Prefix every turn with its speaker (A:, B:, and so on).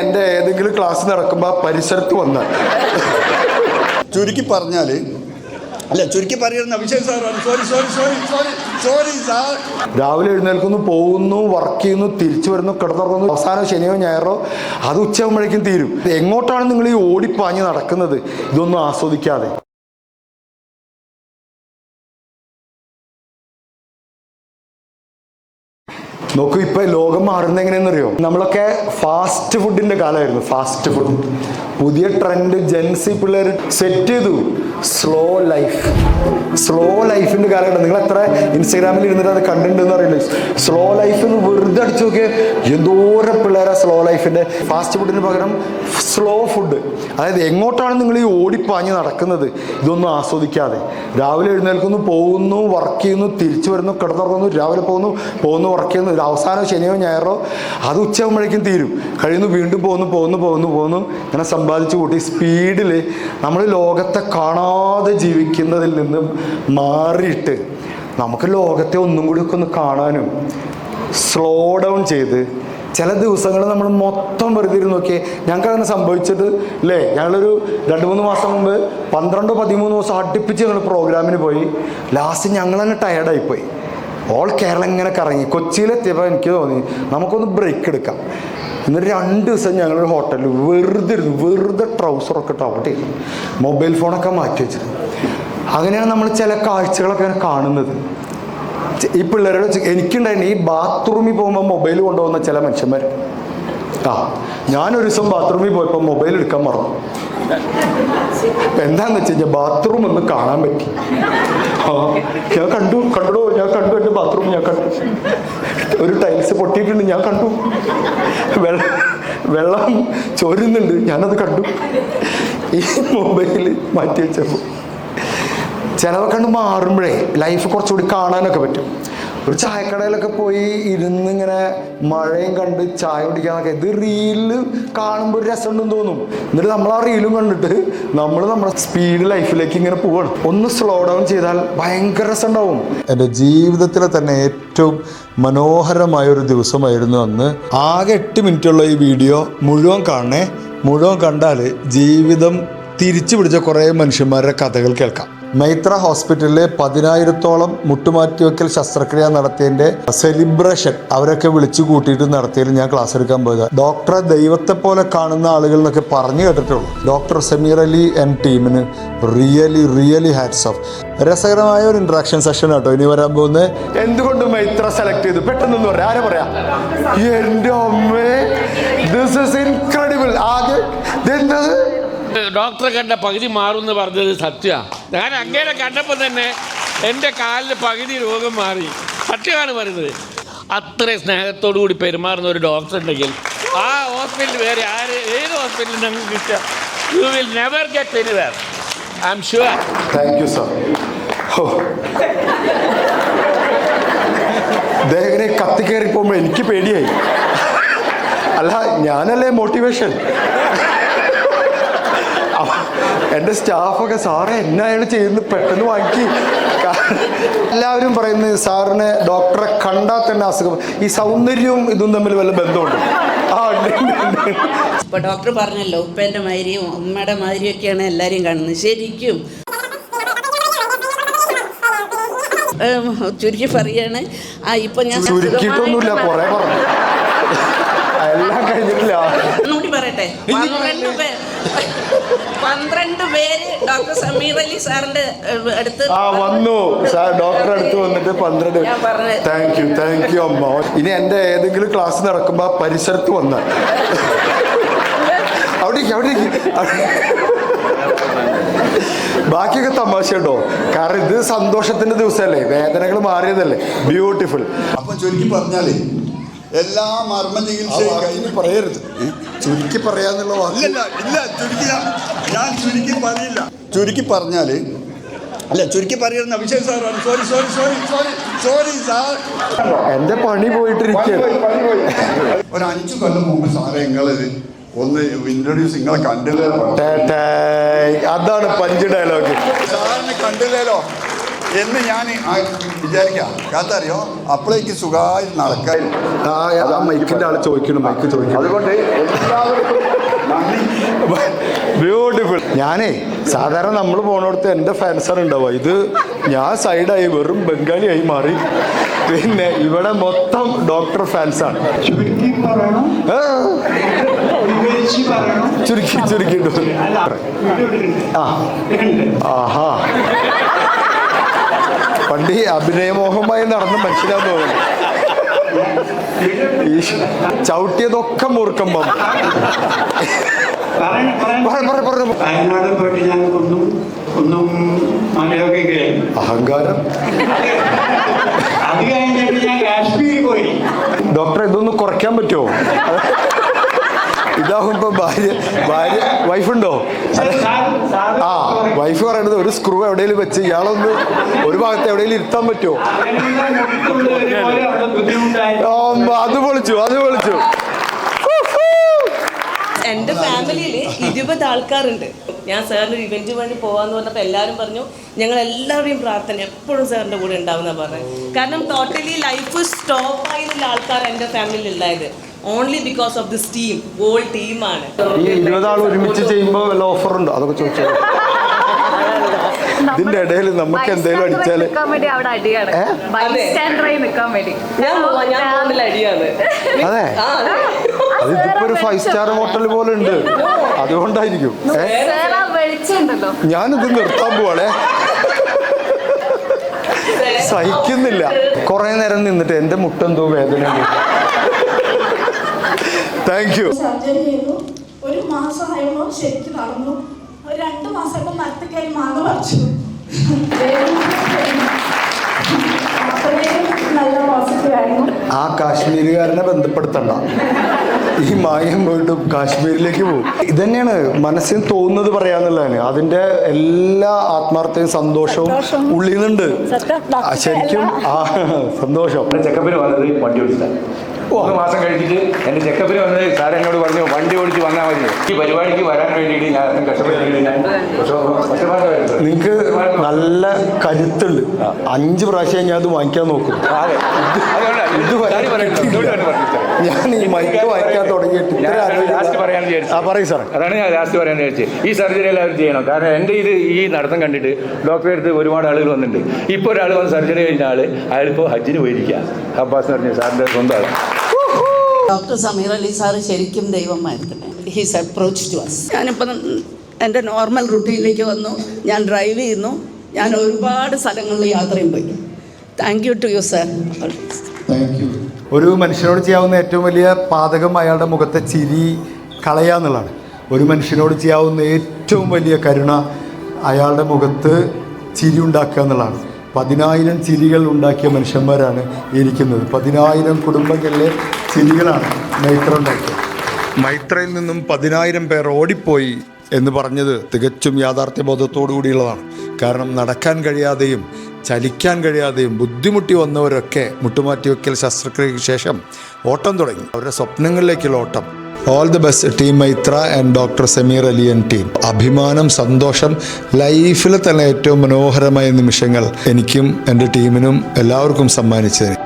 A: എൻ്റെ ഏതെങ്കിലും ക്ലാസ് നടക്കുമ്പോൾ ആ പരിസരത്ത് വന്ന്
B: ചുരുക്കി പറഞ്ഞാൽ ചുരുക്കി പറയുന്ന അഭിഷേക് സാറാണ്. Sorry sir.
A: രാവിലെ എഴുന്നേൽക്കുന്നു, പോകുന്നു, വർക്ക് ചെയ്യുന്നു, തിരിച്ചു വരുന്നു, കിടന്നുറങ്ങുന്നു, അവസാനം ശനിയോ ഞായറോ അത് ഉച്ചയാകുമ്പോഴേക്കും തീരും. എങ്ങോട്ടാണ് നിങ്ങൾ ഈ ഓടിപ്പാഞ്ഞ് നടക്കുന്നത് ഇതൊന്നും ആസ്വദിക്കാതെ? നോക്കൂ, ഇപ്പൊ ലോകം മാറുന്നത് എങ്ങനെയെന്നറിയോ? നമ്മളൊക്കെ ഫാസ്റ്റ് ഫുഡിന്റെ കാലമായിരുന്നു. ഫാസ്റ്റ് ഫുഡ് പുതിയ ട്രെൻഡ് ജെൻസി പിള്ളേർ സെറ്റ് ചെയ്തു. സ്ലോ ലൈഫിന്റെ കാലമാണ്. നിങ്ങൾ എത്ര ഇൻസ്റ്റാഗ്രാമിൽ ഇരുന്നിട്ട് അത് കണ്ടിട്ടുണ്ടെന്ന് അറിയില്ല. സ്ലോ ലൈഫ് എന്ന് വെറുതെ അടിച്ചു നോക്കിയാൽ എന്തോരം പിള്ളേരാ സ്ലോ ലൈഫിന്റെ. ഫാസ്റ്റ് ഫുഡിന് പകരം സ്ലോ ഫുഡ്. അതായത് എങ്ങോട്ടാണ് നിങ്ങൾ ഈ ഓടിപ്പാഞ്ഞ് നടക്കുന്നത് ഇതൊന്നും ആസ്വദിക്കാതെ? രാവിലെ എഴുന്നേൽക്കുന്നു, പോകുന്നു, വർക്ക് ചെയ്യുന്നു, തിരിച്ചു വരുന്നു, കിടന്നുറങ്ങുന്നു, രാവിലെ പോകുന്നു, വർക്ക് ചെയ്യുന്നു, അവസാനം ശനിയോ ഞായറോ അത് ഉച്ചയാകുമ്പോഴേക്കും തീരും. കഴിയുന്നു, വീണ്ടും പോകുന്നു, ഇങ്ങനെ സമ്പാദിച്ചു കൂട്ടി സ്പീഡിൽ നമ്മൾ ലോകത്തെ കാണാതെ ജീവിക്കുന്നതിൽ നിന്ന് മാറിയിട്ട് നമുക്ക് ലോകത്തെ ഒന്നും കൂടി ഒക്കെ ഒന്ന് കാണാനും സ്ലോ ഡൗൺ ചെയ്ത് ചില ദിവസങ്ങൾ നമ്മൾ മൊത്തം വെറുതെ ഇരുന്ന് നോക്കിയേ. ഞങ്ങൾക്ക് അങ്ങനെ സംഭവിച്ചത് അല്ലേ? ഞങ്ങളൊരു 2-3 മാസം മുമ്പ് 12-13 ദിവസം അടുപ്പിച്ച് ഞങ്ങൾ പ്രോഗ്രാമിന് പോയി. ലാസ്റ്റ് ഞങ്ങൾ തന്നെ ടയർഡായിപ്പോയി. ഓൾ കേരളം ഇങ്ങനെ കറങ്ങി. കൊച്ചിയിലെത്തിയപ്പോൾ എനിക്ക് തോന്നി നമുക്കൊന്ന് ബ്രേക്ക് എടുക്കാം. എന്നിട്ട് 2 ദിവസം ഞങ്ങളൊരു ഹോട്ടലിൽ വെറുതെ ട്രൗസറൊക്കെ ഇട്ട് അവിടെ ഇരുന്നു, മൊബൈൽ ഫോണൊക്കെ മാറ്റി വെച്ചത്. അങ്ങനെയാണ് നമ്മൾ ചില കാഴ്ചകളൊക്കെ കാണുന്നത്. ഈ പിള്ളേരുടെ എനിക്കുണ്ടായിരുന്നു ഈ ബാത്റൂമിൽ പോകുമ്പോൾ മൊബൈൽ കൊണ്ടുപോകുന്ന ചില മനുഷ്യന്മാർ. ഞാനൊരു ദിവസം ബാത്റൂമിൽ പോയപ്പോൾ മൊബൈൽ എടുക്കാൻ മറന്നു. എന്താന്ന് വെച്ച് കഴിഞ്ഞാൽ ബാത്റൂം ഒന്ന് കാണാൻ പറ്റി. ഞാൻ കണ്ടു എൻ്റെ ബാത്റൂം ഞാൻ കണ്ടു. ഒരു ടൈൽസ് പൊട്ടിയിട്ടുണ്ട്, ഞാൻ കണ്ടു. വെള്ളം ചോരുന്നുണ്ട്, ഞാനത് കണ്ടു. ഈ മൊബൈൽ മാറ്റി വെച്ചപ്പോൾ ചിലവ് കണ്ട് മാറുമ്പോഴേ ലൈഫ് കുറച്ചുകൂടി കാണാനൊക്കെ പറ്റും. ഒരു ചായക്കടയിലൊക്കെ പോയി ഇരുന്ന് ഇങ്ങനെ മഴയും കണ്ട് ചായ കുടിക്കാനൊക്കെ ഇത് റീലിൽ കാണുമ്പോൾ ഒരു രസമുണ്ടെന്ന് തോന്നും. എന്നിട്ട് നമ്മൾ ആ റീലും കണ്ടിട്ട് നമ്മുടെ സ്പീഡ് ലൈഫിലേക്ക് ഇങ്ങനെ പോവാണ്. ഒന്ന് സ്ലോ ഡൗൺ ചെയ്താൽ ഭയങ്കര രസം ഉണ്ടാവും. എൻ്റെ ജീവിതത്തിലെ തന്നെ ഏറ്റവും മനോഹരമായൊരു ദിവസമായിരുന്നു അന്ന്. ആകെ 8 മിനിറ്റുള്ള ഈ വീഡിയോ മുഴുവൻ കാണണേ. മുഴുവൻ കണ്ടാൽ ജീവിതം തിരിച്ചു പിടിച്ച കുറേ മനുഷ്യന്മാരുടെ കഥകൾ കേൾക്കാം. മൈത്ര ഹോസ്പിറ്റലിൽ 10,000-ഓളം മുട്ടുമാറ്റിവെക്കൽ ശസ്ത്രക്രിയ നടത്തിയതിൻ്റെ സെലിബ്രേഷൻ അവരൊക്കെ വിളിച്ചു കൂട്ടിയിട്ട് നടത്തിയതിൽ ഞാൻ ക്ലാസ് എടുക്കാൻ പോയത്. ഡോക്ടറെ ദൈവത്തെ പോലെ കാണുന്ന ആളുകൾ എന്നൊക്കെ പറഞ്ഞു കേട്ടിട്ടുള്ളൂ. ഡോക്ടർ സമീർ അലി ആൻഡ് ടീമിന് റിയലി ഹാറ്റ്സ് ഓഫ്. രസകരമായ ഒരു ഇൻട്രാക്ഷൻ സെഷൻ കേട്ടോ ഇനി വരാൻ പോകുന്നത്. എന്തുകൊണ്ട് മൈത്ര സെലക്ട് ചെയ്തു പെട്ടെന്ന് പറയാം? ആരെ പറയാം? എൻ്റെ അമ്മേ, ദിസ് ഈസ് ഇൻക്രെഡിബിൾ. ആകെ
C: ഡോക്ടറെ കണ്ട പകുതി മാറുമെന്ന് പറഞ്ഞത് സത്യമാണ്. ഞാൻ അങ്ങനെ കണ്ടപ്പോൾ തന്നെ എൻ്റെ കാലിന് പകുതി രോഗം മാറി. സത്യമാണ് പറയുന്നത്. അത്രയും സ്നേഹത്തോടു കൂടി പെരുമാറുന്ന ഒരു ഡോക്ടർ ഉണ്ടെങ്കിൽ ആ ഹോസ്പിറ്റൽ വേറെ ഏത് ഹോസ്പിറ്റലിൽ നിങ്ങൾക്ക് കിട്ടുക? You will never get anywhere. I am sure.
A: Thank you sir. ദേഹനെ കത്തിക്കയറി പോകുമ്പോൾ എനിക്ക് പേടിയായി. അല്ല, ഞാനല്ലേ മോട്ടിവേഷൻ. എൻ്റെ സ്റ്റാഫൊക്കെ സാറേ എന്നാ അയാൾ ചെയ്യുന്നത് പെട്ടെന്ന് വാങ്ങിക്കി. എല്ലാവരും പറയുന്നത് സാറിന് ഡോക്ടറെ കണ്ടാൽ തന്നെ അസുഖം. ഈ സൗന്ദര്യവും ഇതും തമ്മിൽ വല്ല ബന്ധമുണ്ട്?
D: ഇപ്പൊ ഡോക്ടർ പറഞ്ഞല്ലോ, ഉപ്പേൻ്റെ മാതിരിയും ഉമ്മയുടെ മാതിരിയൊക്കെയാണ് എല്ലാവരും കാണുന്നത്. ശരിക്കും ചുരുക്കി പറയാണ്. ഇപ്പൊ ഞാൻ
A: ചുരുക്കിയിട്ടൊന്നുമില്ല, കുറെ പറഞ്ഞു. എല്ലാം കഴിഞ്ഞിട്ടില്ല.
D: ഒന്നുകൂടി പറയട്ടെ. 12 പേര് ഡോക്ടർ സമീർ അലി സാറിന്റെ അടുത്ത്
A: വന്നു. ഡോക്ടറെ അടുത്ത് വന്നിട്ട് 12. താങ്ക് യു അമ്മ. ഇനി എൻ്റെ ഏതെങ്കിലും ക്ലാസ് നടക്കുമ്പോൾ ആ പരിസരത്ത് വന്ന് അവിടെ ബാക്കിയൊക്കെ തമാശ കേട്ടോ. കാരണം ഇത് സന്തോഷത്തിന്റെ ദിവസമല്ലേ, വേദനകൾ മാറിയതല്ലേ. ബ്യൂട്ടിഫുൾ.
B: അപ്പൊ ചുരുക്കി പറഞ്ഞാലേ എല്ലാ മർമ്മ ചികിത്സയും
A: പറയരുത്. ചുരുക്കി പറയാന്നുള്ള
B: ഞാൻ ചുരുക്കി പറയില്ല. ചുരുക്കി പറഞ്ഞാല് ചുരുക്കി പറയുന്ന അഭിഷേക് സാറാണ്. Sorry sir.
A: എന്റെ പണി പോയിട്ടിരിക്കുക.
B: ഒരു 5 കൊല്ലം മുമ്പ് സാറേ നിങ്ങളിത് ഒന്ന് ഇൻട്രൊഡ്യൂസ് നിങ്ങളെ കണ്ടില്ലല്ലോ.
A: അതാണ് പഞ്ച് ഡയലോഗ്.
B: സാറിനെ കണ്ടില്ലല്ലോ. എന്ന് ഞാൻ വിചാരിക്കാം. കാത്തറിയോ അപ്പോഴേക്ക് സുഖമായി നടക്കാൻ.
A: ആ മൈക്കിന്റെ ആള് ചോദിക്കണം, മൈക്ക് ചോദിക്കണം.
B: അതുകൊണ്ട് എല്ലാവർക്കും നന്ദി.
A: ബ്യൂട്ടിഫുൾ. ഞാനേ സാധാരണ നമ്മൾ പോണോടത്ത് എൻ്റെ ഫാൻസാണ് ഉണ്ടാവുക. ഇത് ഞാൻ സൈഡായി വെറും ബംഗാളിയായി മാറി. പിന്നെ ഇവിടെ മൊത്തം ഡോക്ടർ ഫാൻസാണ്. ചുരുക്കിട്ടു. ആഹാ, പണ്ട് ഈ അഭിനയമോഹമായി നടന്ന മനുഷ്യനാന്ന് തോന്നുന്നു. ഈ ചവിട്ടിയതൊക്കെ മൂർക്കമ്പം.
E: വയനാട് പോയിട്ട് ഞാൻ ഒന്നും മലയൊക്കെ
A: അഹങ്കാരം.
E: അത് കഴിഞ്ഞിട്ട് ഞാൻ കാശ്മീരിൽ പോയി.
A: ഡോക്ടറെ ഇതൊന്ന് കുറയ്ക്കാൻ പറ്റുമോ? ഇതാകുമ്പോ ഭാര്യ വൈഫുണ്ടോ? ആ, വൈഫ് പറയണത് ഒരു സ്ക്രൂ എവിടെയെങ്കിലും വെച്ച് ഇയാളൊന്ന് ഒരു ഭാഗത്ത് എവിടെയെങ്കിലും ഇരുത്താൻ പറ്റുമോ? അത് പൊളിച്ചു.
F: എൻ്റെ ഫാമിലിയിൽ 20 ആൾക്കാരുണ്ട്. ഞാൻ സാറിന് ഇവൻറ്റ് വേണ്ടി പോകാമെന്ന് പറഞ്ഞപ്പോൾ എല്ലാവരും പറഞ്ഞു ഞങ്ങൾ എല്ലാവരുടെയും പ്രാർത്ഥന എപ്പോഴും സാറിൻ്റെ കൂടെ ഉണ്ടാവുന്ന പറഞ്ഞത്. കാരണം ടോട്ടലി ലൈഫ് സ്റ്റോപ്പായിട്ടുള്ള ആൾക്കാർ എൻ്റെ ഫാമിലിയിൽ ഉണ്ടായത് only because of this team. Whole ടീമാണ്.
A: ഈ 20 ആൾ ഒരുമിച്ച് ചെയ്യുമ്പോൾ വല്ല ഓഫർ ഉണ്ടോ? അതൊക്കെ ചോദിച്ചോ. ഇതിന്റെ ഇടയിൽ നമുക്ക് എന്തെങ്കിലും അടിച്ചാല്
F: ഞാൻ പോകുന്നില്ല അടിയാണ്.
A: അതെ, അതിപ്പോ ഒരു 5 സ്റ്റാർ ഹോട്ടൽ പോലെ ഉണ്ട്. അതുകൊണ്ടായിരിക്കും. ഞാനിത് നിർത്താൻ പോവാണേ, സഹിക്കുന്നില്ല. കുറെ നേരം നിന്നിട്ട് എന്റെ മുട്ടെന്തോ വേദന. Thank you.
G: സർജറി ചെയ്തു. ഒരു മാസമായപ്പോൾ ശരിക്കും നടന്നു. ഒരു 2 മാസമായപ്പോൾ മരത്തേക്കായി മാങ്ങ പറിച്ചു. നല്ല പോസിറ്റീവ് ആയിരുന്നു.
A: ആ കാശ്മീരുകാരനെ ബന്ധപ്പെടുത്തണ്ട. ഈ മായം പോയിട്ട് കാശ്മീരിലേക്ക് പോകും. ഇതന്നെയാണ് മനസ്സിന് തോന്നുന്നത് പറയാന്നുള്ളതാണ്. അതിന്റെ എല്ലാ ആത്മാർത്ഥയും സന്തോഷവും ഉള്ളിൽ നിന്നുണ്ട്. ശരിക്കും ആ സന്തോഷം.
H: ചെക്കപ്പിന് വന്നത് വണ്ടി ഓടിച്ചാണ്. 1 മാസം കഴിഞ്ഞിട്ട് എൻ്റെ ചെക്കപ്പിന് വന്നത് സാർ എന്നോട് പറഞ്ഞു വണ്ടി ഓടിച്ച് വന്നാൽ മതി. ഈ പരിപാടിക്ക് വരാൻ വേണ്ടിയിട്ട് ഞാൻ
A: നിങ്ങൾക്ക് നല്ല കരുത്തുണ്ട്. 5 പ്രാവശ്യം ഞാൻ അത് വാങ്ങിക്കാൻ നോക്കും. ഞാൻ ഈ മൈക്ക് വാങ്ങിക്കാൻ തുടങ്ങിയിട്ട്
H: ലാസ്റ്റ് പറയാൻ വിചാരിച്ചു.
A: പറയും സാറേ.
H: അതാണ് ഞാൻ ലാസ്റ്റ് പറയാൻ വിചാരിച്ചത്. ഈ സർജറി എല്ലാവരും ചെയ്യണം. കാരണം എൻ്റെ ഈ നടത്തം കണ്ടിട്ട് ഡോക്ടറെ അടുത്ത് ഒരുപാട് ആളുകൾ വന്നിട്ടുണ്ട്. ഇപ്പോൾ ഒരാൾ വന്ന് സർജറി കഴിഞ്ഞ അയാളിപ്പോൾ ഹജ്ജിന് പോയിരിക്കുക. അബ്ബാസ് എന്ന് പറഞ്ഞ സാറിൻ്റെ സ്വന്തം ആൾ.
D: ഡോക്ടർ സമീർ അലി സാറ് ശരിക്കും ദൈവമായിരിക്കട്ടെ. His approach to us. ഞാനിപ്പം എൻ്റെ നോർമൽ റൂട്ടീനിലേക്ക് വന്നു. ഞാൻ ഡ്രൈവ് ചെയ്യുന്നു. ഞാൻ ഒരുപാട് സ്ഥലങ്ങളിൽ യാത്രയും പോയി. Thank you to you sir.
A: ഒരു മനുഷ്യനോട് ചെയ്യാവുന്ന ഏറ്റവും വലിയ പാതകം അയാളുടെ മുഖത്തെ ചിരി കളയാന്നുള്ളതാണ്. ഒരു മനുഷ്യനോട് ചെയ്യാവുന്ന ഏറ്റവും വലിയ കരുണ അയാളുടെ മുഖത്ത് ചിരി ഉണ്ടാക്കുക എന്നുള്ളതാണ്. 10,000 ചിരികൾ ഉണ്ടാക്കിയ മനുഷ്യന്മാരാണ് ഇരിക്കുന്നത്. 10,000 കുടുംബങ്ങളിലെ ചിരികളാണ് മൈത്ര ഉണ്ടാക്കിയത്. മൈത്രയിൽ നിന്നും 10,000 പേർ ഓടിപ്പോയി എന്ന് പറഞ്ഞത് തികച്ചും യാഥാർത്ഥ്യബോധത്തോടു കൂടിയുള്ളതാണ്. കാരണം നടക്കാൻ കഴിയാതെയും ചലിക്കാൻ കഴിയാതെയും ബുദ്ധിമുട്ടി വന്നവരൊക്കെ മുട്ടുമാറ്റിവെക്കൽ ശസ്ത്രക്രിയയ്ക്ക് ശേഷം ഓട്ടം തുടങ്ങി. അവരുടെ സ്വപ്നങ്ങളിലേക്കുള്ള ഓട്ടം. All the best team Maitra and doctor Sameer Ali and team. അഭിമാനം, സന്തോഷം, ലൈഫിലെ തന്നെ ഏറ്റവും മനോഹരമായ നിമിഷങ്ങൾ എനിക്കും എൻ്റെ ടീമിനും എല്ലാവർക്കും സമ്മാനിച്ചതിന്